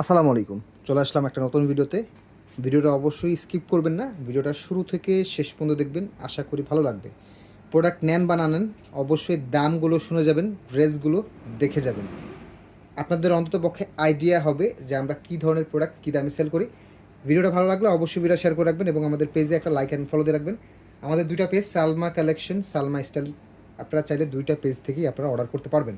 আসসালামু আলাইকুম। চলে আসলাম একটা নতুন ভিডিওতে। ভিডিওটা অবশ্যই স্কিপ করবেন না। ভিডিওটা শুরু থেকে শেষ পর্যন্ত দেখবেন। আশা করি ভালো লাগবে। প্রোডাক্ট নেন বা না নেন, অবশ্যই দামগুলো শুনে যাবেন, ড্রেসগুলো দেখে যাবেন। আপনাদের অন্ততপক্ষে আইডিয়া হবে যে আমরা কী ধরনের প্রোডাক্ট কী দামে সেল করি। ভিডিওটা ভালো লাগলে অবশ্যই ভিডিও শেয়ার করে রাখবেন এবং আমাদের পেজে একটা লাইক অ্যান্ড ফলো দিয়ে রাখবেন। আমাদের দুইটা page, Salma collection, Salma style. আপনারা চাইলে দুইটা পেজ থেকেই আপনারা অর্ডার করতে পারবেন।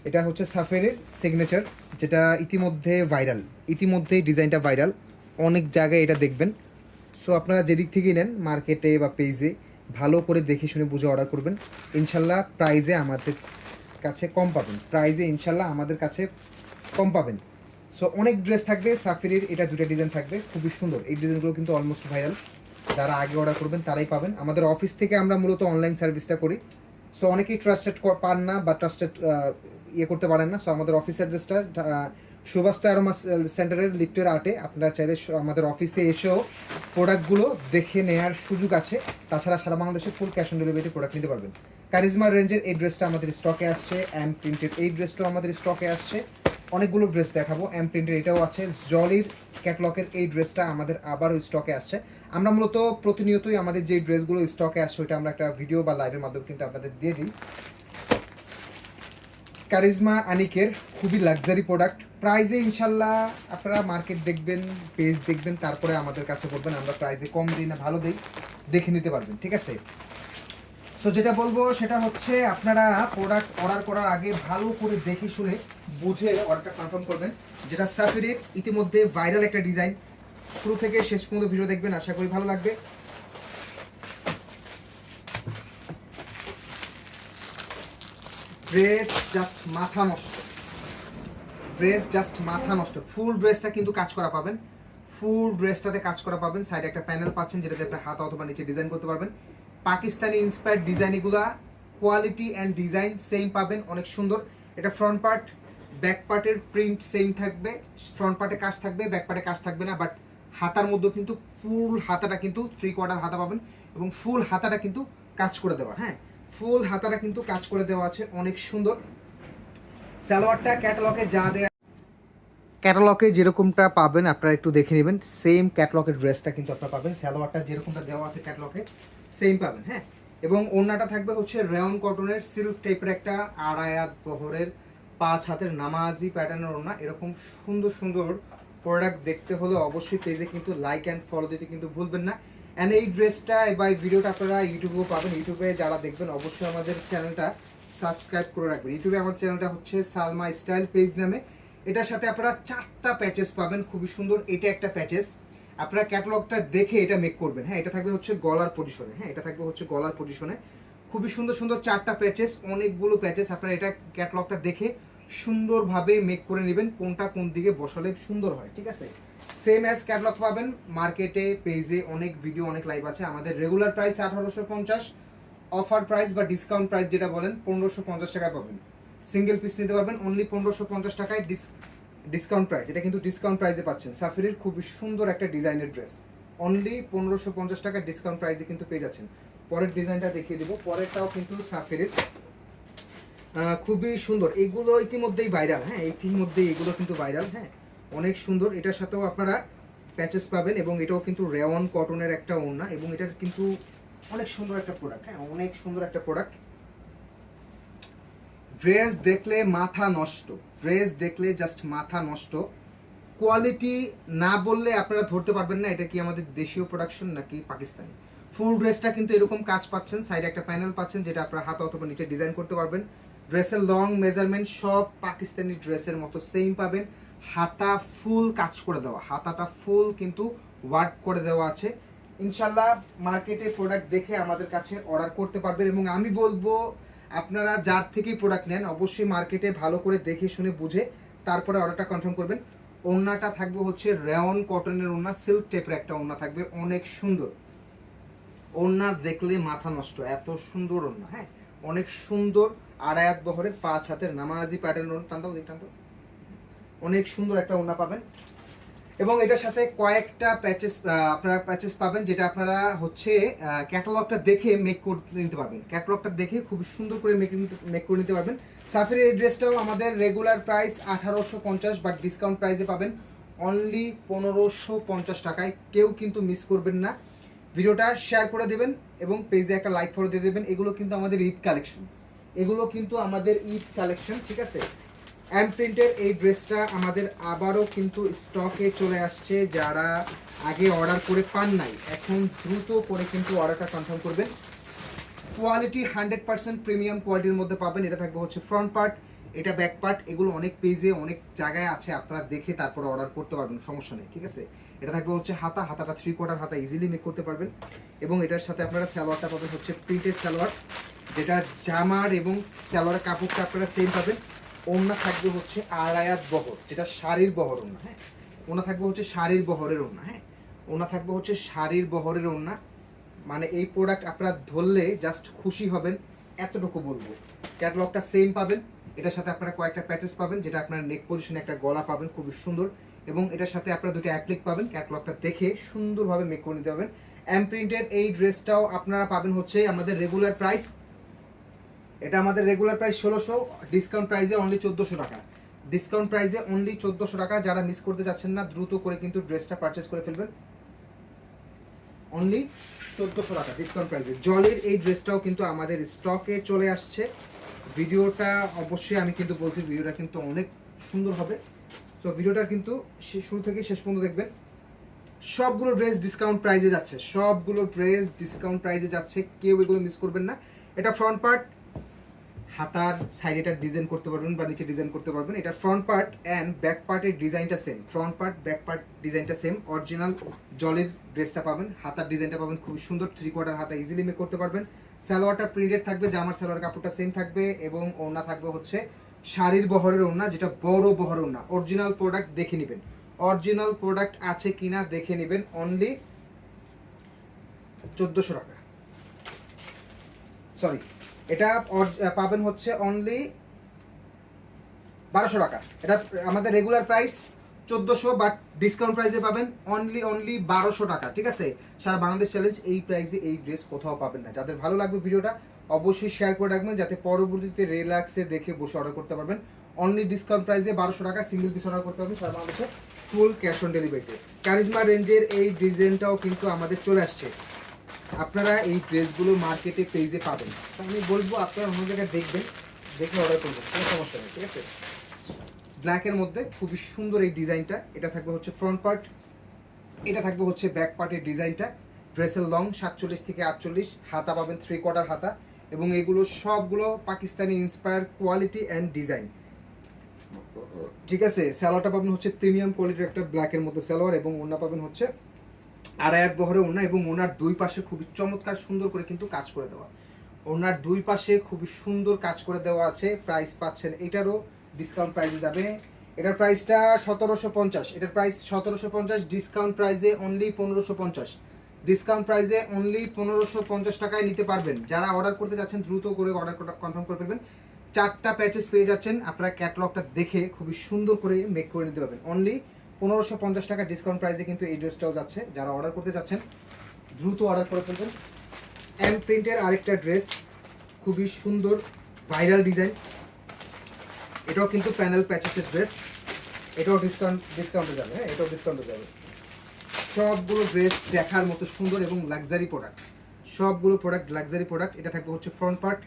এটা হচ্ছে সাফেরের সিগনেচার, যেটা ইতিমধ্যে ভাইরাল। ইতিমধ্যেই ডিজাইনটা ভাইরাল, অনেক জায়গায় এটা দেখবেন। সো আপনারা যেদিক থেকেই নেন, মার্কেটে বা পেজে, ভালো করে দেখে শুনে বুঝে অর্ডার করবেন। ইনশাল্লাহ প্রাইজে আমাদের কাছে কম পাবেন। প্রাইজে ইনশাল্লাহ আমাদের কাছে কম পাবেন। সো অনেক ড্রেস থাকবে সাফেরির। এটা দুটো ডিজাইন থাকবে, খুবই সুন্দর। এই ডিজাইনগুলো কিন্তু অলমোস্ট ভাইরাল। যারা আগে অর্ডার করবেন তারাই পাবেন। আমাদের অফিস থেকে আমরা মূলত অনলাইন সার্ভিসটা করি। সো অনেকেই ট্রাস্টেড পান না বা ট্রাস্টেড করতে পারেন না। সো আমাদের অফিস অ্যাড্রেসটা সুবাস্ত অ্যারোমা সেন্টারের লিফটের আটে। আপনারা চাইলে আমাদের অফিসে এসেও প্রোডাক্টগুলো দেখে নেওয়ার সুযোগ আছে। তাছাড়া সারা বাংলাদেশে ফুল ক্যাশ অন ডেলিভারিতে প্রোডাক্ট নিতে পারবেন। কারিজমা রেঞ্জের এই ড্রেসটা আমাদের স্টকে আসছে। এম প্রিন্টের এই ড্রেসটাও আমাদের স্টকে আসছে। অনেকগুলো ড্রেস দেখাবো। এম প্রিন্টের এটাও আছে। জলির ক্যাটলকের এই ড্রেসটা আমাদের আবারও স্টকে আসছে। আমরা মূলত প্রতিনিয়তই আমাদের যে ড্রেসগুলো স্টকে আসছে ওইটা আমরা একটা ভিডিও বা লাইভের মাধ্যমে কিন্তু আপনাদের দিয়ে দিই। কারিজমা আনিকের খুবই লাক্সারি প্রোডাক্ট। প্রাইজে ইনশাল্লাহ আপনারা মার্কেট দেখবেন, পেজ দেখবেন, তারপরে আমাদের কাছে বলবেন। আমরা প্রাইজে কম দিই না ভালো দিই, দেখে নিতে পারবেন, ঠিক আছে? সো যেটা বলবো সেটা হচ্ছে আপনারা প্রোডাক্ট অর্ডার করার আগে ভালো করে দেখে শুনে বুঝে অর্ডারটা কনফার্ম করবেন। যেটা সাফিরের ইতিমধ্যে ভাইরাল একটা ডিজাইন। শুরু থেকে শেষ পর্যন্ত ভিডিও দেখবেন, আশা করি ভালো লাগবে। ড্রেস জাস্ট মাথা নষ্ট। ড্রেস জাস্ট মাথা নষ্ট। ফুল ড্রেসটা কিন্তু কাজ করা পাবেন। ফুল ড্রেসটাতে কাজ করা পাবেন। সাইডে একটা প্যানেল পাচ্ছেন, যেটাতে আপনার হাত অথবা নিচে ডিজাইন করতে পারবেন। পাকিস্তানি ইন্সপায়ার্ড ডিজাইন, এগুলা কোয়ালিটি অ্যান্ড ডিজাইন সেম পাবেন, অনেক সুন্দর। এটা ফ্রন্ট পার্ট, ব্যাক পার্টের প্রিন্ট সেম থাকবে। ফ্রন্ট পার্টে কাজ থাকবে, ব্যাক পার্টে কাজ থাকবে না। বাট হাতার মধ্যে কিন্তু ফুল হাতাটা কিন্তু 3/4 হাতা পাবেন এবং ফুল হাতাটা কিন্তু কাজ করে দেওয়া। হ্যাঁ, ফুল হাতাটা কিন্তু কাজ করে দেওয়া আছে, অনেক সুন্দর। সালোয়ারটা ক্যাটালগে যা দেয়া, ক্যাটালগে যেরকমটা পাবেন আপনারা একটু দেখে নেবেন। সেম ক্যাটালগের ড্রেসটা কিন্তু আপনারা পাবেন। সালোয়ারটা যেরকমটা দেওয়া আছে ক্যাটালগে সেম পাবেন। হ্যাঁ, এবং ওড়নাটা থাকবে হচ্ছে রেয়ন কটনের সিল্ক টাইপের একটা আড়ায়াত বহরের 5 হাতের নামাজি প্যাটার্নের ওড়না। এরকম সুন্দর সুন্দর প্রোডাক্ট দেখতে হলে অবশ্যই পেজে কিন্তু লাইক অ্যান্ড ফলো দিতে কিন্তু ভুলবেন না। অ্যান্ড এই ড্রেসটা বা এই ভিডিওটা আপনারা ইউটিউবেও পাবেন। ইউটিউবে যারা দেখবেন অবশ্যই আমাদের চ্যানেলটা সাবস্ক্রাইব করে রাখবেন। ইউটিউবে আমার চ্যানেলটা হচ্ছে সালমা স্টাইল পেজ নামে। এটার সাথে আপনারা 4টা প্যাচেস পাবেন, খুবই সুন্দর। এটা একটা প্যাচেস, আপনারা ক্যাটালগটা দেখে এটা মেক করবেন। হ্যাঁ, এটা থাকবে হচ্ছে গলার পজিশনে। হ্যাঁ, এটা থাকবে হচ্ছে গলার পজিশনে। খুবই সুন্দর সুন্দর 4টা প্যাচেস, অনেকগুলো প্যাচেস। আপনারা এটা ক্যাটালগটা দেখে সুন্দরভাবে মেক করে নেবেন, কোনটা কোন দিকে বসালে সুন্দর হয়, ঠিক আছে? সেম অ্যাজ ক্যাটালগ পাবেন মার্কেটে, পেজে অনেক ভিডিও, অনেক লাইভ আছে। আমাদের রেগুলার প্রাইস 1850, অফার প্রাইস বা ডিসকাউন্ট প্রাইস যেটা বলেন 1550 টাকায় পাবেন। সিঙ্গেল পিস নিতে পারবেন অনলি 1550 টাকায়। ডিসকাউন্ট প্রাইস, এটা কিন্তু ডিসকাউন্ট প্রাইসে পাচ্ছেন। সাফিরের খুবই সুন্দর একটা ডিজাইনের ড্রেস, অনলি 1550 টাকার ডিসকাউন্ট প্রাইসে কিন্তু পেয়ে যাচ্ছেন। পরের ডিজাইনটা দেখিয়ে দিব। পরেরটাও কিন্তু সাফিরের খুবই সুন্দর। এগুলো ইতিমধ্যেই ভাইরাল। হ্যাঁ, ইতিমধ্যেই এগুলো কিন্তু ভাইরাল। হ্যাঁ, অনেক সুন্দর। এটার সাথেও আপনারা প্যাচেস পাবেন এবং এটাও কিন্তু রেওয়ান কটনের একটা ওড়না এবং এটার কিন্তু অনেক সুন্দর একটা প্রোডাক্ট। হ্যাঁ, অনেক সুন্দর একটা প্রোডাক্ট। ড্রেস দেখলে মাথা নষ্ট। ড্রেস দেখলে জাস্ট মাথা নষ্ট। কোয়ালিটি না বললে আপনারা ধরতে পারবেন না এটা কি আমাদের দেশীয় প্রোডাকশন নাকি পাকিস্তানি। ফুল ড্রেসটা কিন্তু এরকম কাজ পাচ্ছেন, সাইডে একটা প্যানেল পাচ্ছেন যেটা আপনার হাত অথবা নিচে ডিজাইন করতে পারবেন। ড্রেসের লং মেজারমেন্ট সব পাকিস্তানি ড্রেসের মতো সেম পাবেন। হাতা ফুল কাজ করে দেওয়া, হাতাটা ফুল কিন্তু ওয়ার্ক করে দেওয়া আছে। ইনশাল্লাহ মার্কেটে প্রোডাক্ট দেখে আমাদের কাছে অর্ডার করতে পারবেন এবং আমি বলবো আপনারা যার থেকেই প্রোডাক্ট নেন অবশ্যই মার্কেটে ভালো করে দেখে শুনে বুঝে তারপরে অর্ডারটা কনফার্ম করবেন। ওড়নাটা থাকবে হচ্ছে রেয়ন কটনের ওড়না, সিল্ক টাইপের একটা ওড়না থাকবে, অনেক সুন্দর। ওড়না দেখলে মাথা নষ্ট, এত সুন্দর ওড়না। হ্যাঁ, অনেক সুন্দর। আড়ায়াত বহরের 5 হাতের নামাজি প্যাটার্ন ওড়না। টানতাম টানতাম, অনেক সুন্দর একটা ওড়না পাবেন এবং এটার সাথে কয়েকটা প্যাচেস আপনারা প্যাচেস পাবেন যেটা আপনারা হচ্ছে ক্যাটালগটা দেখে মেক করে নিতে পারবেন। ক্যাটালগটা দেখে খুব সুন্দর করে মেক করে নিতে পারবেন। সাফির এই ড্রেসটাও আমাদের রেগুলার প্রাইস 1850, বাট ডিসকাউন্ট প্রাইসে পাবেন অনলি 1550 টাকায়। কেউ কিন্তু মিস করবেন না। ভিডিওটা শেয়ার করে দেবেন এবং পেজে একটা লাইক ফলো দিয়ে দেবেন। এগুলো কিন্তু আমাদের ঈদ কালেকশন, এগুলো কিন্তু আমাদের ঈদ কালেকশন, ঠিক আছে। এম প্রিন্টের এই ড্রেসটা আমাদের আবারও কিন্তু স্টকে চলে আসছে। যারা আগে অর্ডার করে পান নাই, এখন দ্রুত করে কিন্তু অর্ডারটা কনফার্ম করবেন। কোয়ালিটি 100% প্রিমিয়াম কোয়ালিটির মধ্যে পাবেন। এটা থাকবে হচ্ছে ফ্রন্ট পার্ট, এটা ব্যাক পার্ট। এগুলো অনেক পেজে অনেক জায়গায় আছে, আপনারা দেখে তারপরে অর্ডার করতে পারবেন, সমস্যা নেই, ঠিক আছে। এটা থাকবে হচ্ছে হাতা, হাতাটা 3/4 হাতা ইজিলি মেক করতে পারবেন। এবং এটার সাথে আপনারা সালোয়ারটা পাবেন হচ্ছে প্রিন্টেড সালোয়ার, যেটা জামার এবং সালোয়ারের কাপড়টা আপনারা সেম পাবেন। ওড়না থাকবে হচ্ছে আড়ায়াত বহর, যেটা শাড়ির বহর ওড়না, হ্যাঁ। ওড়না থাকবে হচ্ছে শাড়ির বহরের ওড়না, হ্যাঁ। ওড়না থাকবে হচ্ছে শাড়ির বহরের ওড়না। মানে এই প্রোডাক্ট আপনারা ধরলে জাস্ট খুশি হবেন, এতটুকু বলবো। ক্যাটালগটা সেম পাবেন। এটার সাথে আপনারা কয়েকটা প্যাচেস পাবেন, যেটা আপনার নেক পজিশনে একটা গলা পাবেন খুবই সুন্দর। এবং এটার সাথে আপনারা দুটো অ্যাপ্লিক পাবেন। ক্যাটালগটা দেখে সুন্দরভাবে মেক করে নিতে পারবেন। এম প্রিন্টের এই ড্রেসটাও আপনারা পাবেন হচ্ছে আমাদের রেগুলার প্রাইস, এটা আমাদের রেগুলার প্রাইস 1600, ডিসকাউন্ট প্রাইসে অনলি 1400 টাকা। ডিসকাউন্ট প্রাইসে অনলি 1400 টাকা। যারা মিস করতে যাচ্ছেন না, দ্রুত করে কিন্তু ড্রেসটা পারচেস করে ফেলবেন। অনলি 1400 টাকা ডিসকাউন্ট প্রাইসে। জলের এই ড্রেসটাও কিন্তু আমাদের স্টকে চলে আসছে। ভিডিওটা অবশ্যই আমি কিন্তু বলছি, ভিডিওটা কিন্তু অনেক সুন্দর হবে। সো ভিডিওটা কিন্তু শুরু থেকে শেষ পর্যন্ত দেখবেন। সবগুলো ড্রেস ডিসকাউন্ট প্রাইসে যাচ্ছে, সবগুলো ড্রেস ডিসকাউন্ট প্রাইসে যাচ্ছে, কেউ এগুলো মিস করবেন না। এটা ফ্রন্ট পার্ট, হাতার সাইডে এটা ডিজাইন করতে পারবেন বা নিচে ডিজাইন করতে পারবেন। এটা ফ্রন্ট পার্ট অ্যান্ড ব্যাক পার্টের ডিজাইনটা same, front part back part ডিজাইনটা সেম। অরিজিনাল জলের ড্রেসটা পাবেন, হাতার ডিজাইনটা পাবেন খুব সুন্দর, 3/4 হাতা ইজিলি মেক করতে পারবেন। সালোয়ারটা প্রিন্টেড থাকবে, জামার সালোয়ার কাপড়টা সেম থাকবে। এবং ওড়না থাকবে হচ্ছে শাড়ির বহরের ওড়না, যেটা বড় বহরের ওড়না। অরিজিনাল প্রোডাক্ট দেখে নেবেন, অরিজিনাল প্রোডাক্ট আছে কিনা দেখে নেবেন। অনলি 1400 টাকা, সরি, এটা পাবেন হচ্ছে অনলি 1200 টাকা। এটা আমাদের রেগুলার প্রাইস 1400, বাট ডিসকাউন্ট প্রাইসে পাবেন অনলি 1200 টাকা, ঠিক আছে। সারা বাংলাদেশ চ্যালেঞ্জ, এই প্রাইসে এই ড্রেস কোথাও পাবেন না। যাদের ভালো লাগবে ভিডিওটা অবশ্যই শেয়ার করে রাখবেন, যাতে পরবর্তীতে রিল্যাক্সে দেখে বসে অর্ডার করতে পারবেন। অনলি ডিসকাউন্ট প্রাইসে 1200 টাকা, সিঙ্গেল পিস অর্ডার করতে পারবেন সারা বাংলাদেশে, ফুল ক্যাশ অন ডেলিভারিতে। কারিজমা রেঞ্জের এই ডিজাইনটাও কিন্তু আমাদের চলে আসছে। আপনারা এই ড্রেসগুলো মার্কেটে পেজে পাবেন। আমি বলবো আপনারা অন্য জায়গায় দেখবেন, দেখে অর্ডার করবেন, কোনো সমস্যা নেই, ঠিক আছে। ব্ল্যাকের মধ্যে খুবই সুন্দর এই ডিজাইনটা। এটা থাকবে হচ্ছে ফ্রন্ট পার্ট, এটা থাকবে হচ্ছে ব্যাক পার্টের ডিজাইনটা। ড্রেসের লং 47 থেকে 48, হাতা পাবেন 3/4 হাতা। এবং এগুলো সবগুলো Pakistani inspire quality and design, ঠিক আছে। সালোয়ারটা পাবেন হচ্ছে প্রিমিয়াম কোয়ালিটির একটা ব্ল্যাকের মধ্যে সালোয়ার, এবং ওড়না পাবেন হচ্ছে আড়ায়াত বহরে ওড়না। এবং ওনার দুই পাশে খুবই চমৎকার সুন্দর করে কিন্তু কাজ করে দেওয়া, ওনার দুই পাশে খুবই সুন্দর কাজ করে দেওয়া আছে। প্রাইস পাচ্ছেন এটারও ডিসকাউন্ট প্রাইসে যাবে। এটার প্রাইসটা 1750, এটার প্রাইস 1750, ডিসকাউন্ট প্রাইসে অনলি 1550। ডিসকাউন্ট প্রাইসে অনলি 1550 টাকায় নিতে পারবেন। যারা অর্ডার করতে যাচ্ছেন দ্রুত করে অর্ডার কনফার্ম করে ফেলবেন। 4টা প্যাচেস পেয়ে যাচ্ছেন, আপনারা ক্যাটালগটা দেখে খুবই সুন্দর করে মেক করে নিতে পারবেন। অনলি 1550 টাকা ডিসকাউন্ট প্রাইসে কিন্তু এই ড্রেসটাও যাচ্ছে। যারা অর্ডার করতে যাচ্ছেন দ্রুত অর্ডার করে ফেলবেন। এম প্রিন্টের আরেকটা ড্রেস, খুবই সুন্দর ভাইরাল ডিজাইন। এটাও কিন্তু প্যানেল প্যাচেসের ড্রেস, এটাও ডিসকাউন্টে যাবে, হ্যাঁ, এটাও ডিসকাউন্টে যাবে। সবগুলো ড্রেস দেখার মতো সুন্দর এবং লাক্সারি প্রোডাক্ট, সবগুলো প্রোডাক্ট লাক্সারি প্রোডাক্ট। এটা থাকবে হচ্ছে ফ্রন্ট পার্ট,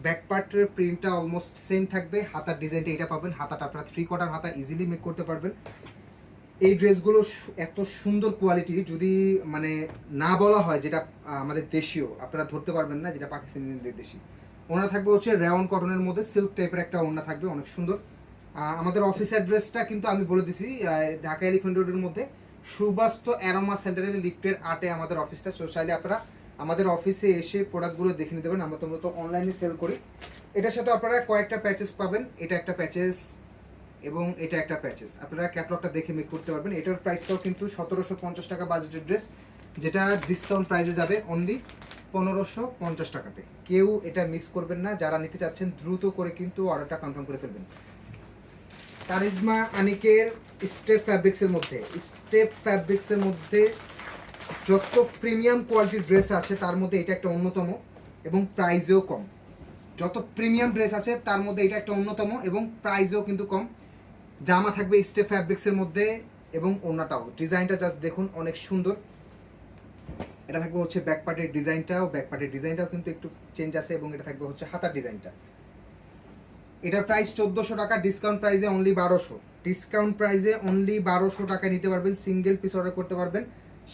ব্যাক পার্টের প্রিন্টটা অলমোস্ট সেম থাকবে। হাতার ডিজাইনটা এটা পাবেন, হাতাটা আপনারা 3/4 হাতা ইজিলি মেক করতে পারবেন। এই ড্রেসগুলো এত সুন্দর কোয়ালিটি, যদি মানে না বলা হয় যেটা আমাদের দেশীয়, আপনারা ধরতে পারবেন না যেটা পাকিস্তানি দেশি। ওনারা থাকবে হচ্ছে রেওয়ান কটনের মধ্যে সিল্ক টাইপের একটা ওড়না থাকবে, অনেক সুন্দর। আমাদের অফিস অ্যাড্রেসটা কিন্তু আমি বলে দিছি, ঢাকা এলিফ্যান্ট রোডের মধ্যে সুবাস্ত অ্যারোমা সেন্টারের লিফটের 8-এ আমাদের অফিসটা। সো চাইলে আপনারা আমাদের অফিসে এসে প্রোডাক্টগুলো দেখে নিতে পারেন। আমরা তো অনলাইনে সেল করি। এটার সাথে আপনারা কয়েকটা প্যাচেস পাবেন, এটা একটা প্যাচেস এবং এটা একটা প্যাচেস। আপনারা ক্যাটালগটা দেখে মেক করতে পারবেন। এটার প্রাইসটাও কিন্তু 1750 টাকা বাজেটের ড্রেস, যেটা ডিসকাউন্ট প্রাইসে যাবে অনলি 1550 টাকাতে। কেউ এটা মিস করবেন না। যারা নিতে চাচ্ছেন দ্রুত করে কিন্তু অর্ডারটা কনফার্ম করে ফেলবেন। কারিজমা আনিকের স্টেপ ফ্যাব্রিক্সের মধ্যে যত প্রিমিয়াম কোয়ালিটির ড্রেস আছে তার মধ্যে এটা একটা অন্যতম, এবং প্রাইসেও কম। যত প্রিমিয়াম ড্রেস আছে তার মধ্যে এটা একটা অন্যতম, এবং প্রাইসও কিন্তু কম। জামা থাকবে স্টে ফ্যাব্রিক্সের মধ্যে, এবং ওড়নাটাও ডিজাইনটা জাস্ট দেখুন অনেক সুন্দর। এটা থাকবে হচ্ছে ব্যাক পার্টের ডিজাইনটাও কিন্তু একটু চেঞ্জ আছে, এবং এটা থাকবে হচ্ছে হাতার ডিজাইনটা। এটার প্রাইস 1400 টাকা, ডিসকাউন্ট প্রাইসে অনলি 1200। ডিসকাউন্ট প্রাইসে অনলি 1200 টাকায় নিতে পারবেন, সিঙ্গেল পিস অর্ডার করতে পারবেন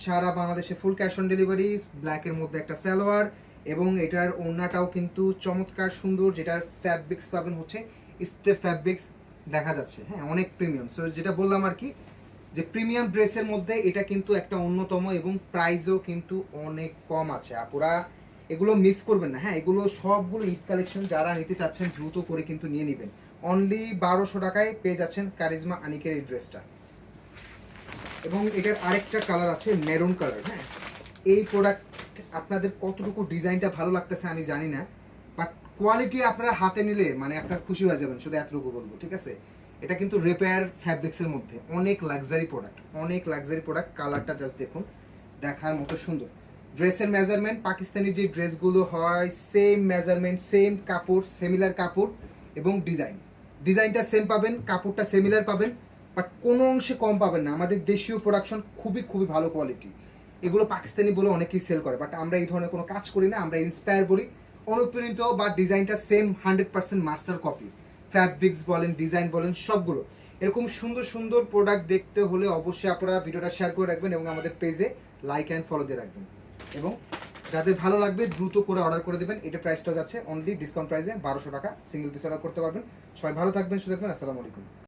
সারা বাংলাদেশে, ফুল ক্যাশ অন ডেলিভারি। ব্ল্যাকের মধ্যে একটা সালোয়ার, এবং এটার ওড়নাটাও কিন্তু চমৎকার সুন্দর, যেটার ফ্যাব্রিক্স পাবেন হচ্ছে স্টে ফ্যাব্রিক্স, দেখা যাচ্ছে হ্যাঁ অনেক প্রিমিয়াম। সো যেটা বললাম আর কি, যে প্রিমিয়াম ড্রেসের মধ্যে এটা কিন্তু একটা অন্যতম, এবং প্রাইসও কিন্তু অনেক কম আছে। আপুরা এগুলো মিস করবেন না, হ্যাঁ এগুলো সবগুলো ঈদ কালেকশন, যারা নিতে চাচ্ছেন দ্রুত করে কিন্তু নিয়ে নেবেন। অনলি 1200 টাকায় পেয়ে যাচ্ছেন কারিজমা আনিকের এই ড্রেসটা। এবং এটার আরেকটা কালার আছে মেরুন কালার। হ্যাঁ এই প্রোডাক্ট আপনাদের কতটুকু ডিজাইনটা ভালো লাগতেছে আমি জানি না, বাট কোয়ালিটি আপনারা হাতে নিলে মানে আপনার খুশি হয়ে যাবেন, শুধু এতটুকু বলবো, ঠিক আছে। এটা কিন্তু রেপেয়ার ফ্যাব্রিক্সের মধ্যে অনেক লাক্সারি প্রোডাক্ট। কালারটা জাস্ট দেখুন, দেখার মতো সুন্দর। ড্রেসের মেজারমেন্ট পাকিস্তানি যে ড্রেসগুলো হয় সেম মেজারমেন্ট, সেম কাপড়, সিমিলার কাপড়, এবং ডিজাইনটা সেম পাবেন, কাপড়টা সিমিলার পাবেন, বাট কোনো অংশে কম পাবেন না। আমাদের দেশীয় প্রোডাকশন খুবই ভালো কোয়ালিটি। এগুলো পাকিস্তানি বলে অনেকেই সেল করে, বাট আমরা এই ধরনের কোনো কাজ করি না, আমরা ইন্সপায়ার বলি। অনুপ্রেরিত বা ডিজাইনটা সেম 100% মাস্টার কপি। ফ্যাব্রিক্স বলেন, ডিজাইন বলেন, সবগুলো এরকম সুন্দর প্রোডাক্ট দেখতে হলে অবশ্যই আপনারা ভিডিওটা শেয়ার করে রাখবেন, এবং আমাদের পেজে লাইক অ্যান্ড ফলো দিয়ে রাখবেন, এবং যাদের ভালো লাগবে দ্রুত করে অর্ডার করে দেবেন। এটা প্রাইসটা যাচ্ছে অনলি ডিসকাউন্ট প্রাইসে 1200 টাকা, সিঙ্গেল পিস অর্ডার করতে পারবেন। সবাই ভালো থাকবেন, সুস্থ থাকবেন, আসসালামু আলাইকুম।